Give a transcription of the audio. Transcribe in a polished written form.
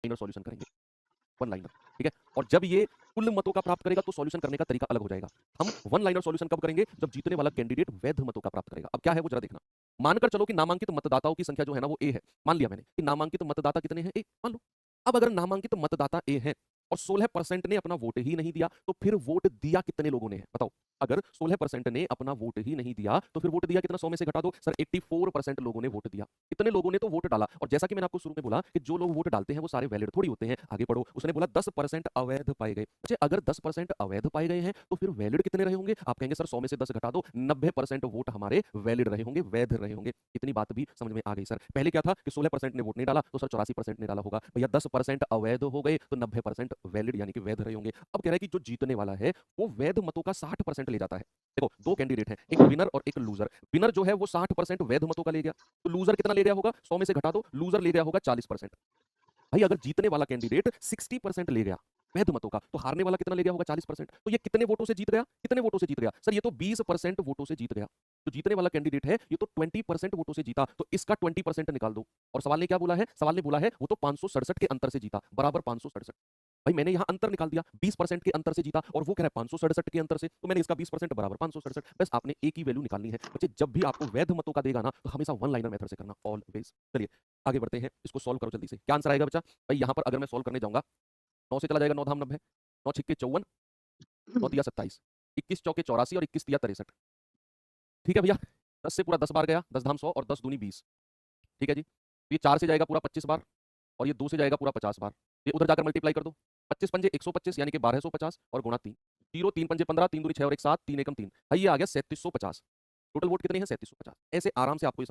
Liner solution करेंगे, one liner, ठीक है। और जब ये कुल मतों का प्राप्त करेगा तो सॉल्यूशन करने का तरीका अलग हो जाएगा। हम वन लाइनर सॉल्यूशन कब करेंगे? जब जीतने वाला कैंडिडेट वैध मतों का प्राप्त करेगा। अब क्या है वो जरा देखना। मानकर चलो कि नामांकित मतदाताओं की संख्या जो है ना वो ए है। मान लिया मैंने कि नामांकित मतदाता कितने हैं? ए, मान लो। अब अगर नामांकित मतदाता ए हैं और 16% ने अपना वोट ही नहीं दिया, तो फिर वोट दिया कितने लोगों ने है? बताओ। अगर 16% ने अपना वोट ही नहीं दिया, तो फिर वोट दिया कितना? 100 में से घटा दो। सर 84% लोगों ने वोट दिया। इतने लोगों ने तो वोट डाला। और जैसा कि मैंने आपको शुरू में बोला कि जो लोग वोट डालते हैं वो सारे वैलिड थोड़ी होते हैं। आगे पढ़ो। उसने बोला 10% अवैध पाए गए। अच्छा, अगर 10% अवैध पाए गए हैं तो फिर वैलिड कितने रहे होंगे? आप कहेंगे सर 100 में से 10 घटा दो, 90% वोट हमारे वैलिड रहे होंगे, वैध रहे होंगे। इतनी बात भी समझ में आ गई सर। पहले क्या था कि 16% ने वोट नहीं डाला तो सर 84% ने डाला होगा। भैया 10% अवैध हो गए तो 90% वैलिड यानी कि वैध रहे होंगे। अब कह रहा है कि जो जीतने वाला है वो वैध मतों का 60% ले जाता है। देखो, दो कैंडिडेट हैं, एक विनर और एक लूजर। विनर जो है वो 60% वैध मतों का ले गया, तो लूजर कितना ले गया होगा? 100 में से घटा दो, लूजर ले गया होगा 40%। भाई अगर जीतने वाला कैंडिडेट 60% ले गया वैध मतों का, तो हारने वाला कितना ले गया होगा? 40%। तो ये कितने वोटों से जीत गया? कितने वोटों से जीत गया? सर ये तो 20% वोटों से जीत गया। तो जीतने वाला कैंडिडेट है ये तो 20% वोटों से जीता, तो इसका 20% निकाल दो। और सवाल ने क्या बोला है? सवाल ने बोला है वो तो 567 के अंतर से जीता, बराबर 567। भाई मैंने यहां अंतर निकाल दिया, 20% के अंतर से जीता और वो कह रहा है 567 के अंतर से, तो मैंने इसका 20% बराबर 567। बस आपने एक ही वैल्यू निकालनी है बच्चे। जब भी आपको वैध मतों का देगा ना तो हमेशा वन लाइनर मेथड से करना, ऑलवेज। चलिए आगे बढ़ते हैं, इसको सॉल्व करो जल्दी से। क्या आंसर आएगा बच्चा? भाई यहाँ पर अगर मैं सॉल्व करने जाऊंगा, 9 से चला जाएगा 9 धाम 90, 9 छिक्के 54, 9 तिया 27, 21 चौके 84 और 21 तिया 63। ठीक है भैया, 10 से पूरा 10 बार गया, 10 धाम 100 और 10 दूनी 20। ठीक है जी। तो ये 4 से जाएगा पूरा 25 बार और ये 2 से जाएगा पूरा 50 बार। ये उधर जाकर मल्टीप्लाई कर दो। 25 पंजे 125 यानी कि 1250 और गुणा 3। 0 3 पंजे 15, 3 दूनी 6 और 1 7, 3 एकम 3। भाई ये आ गया 3750। टोटल वोट कितने हैं? 3750। ऐसे आराम से आपको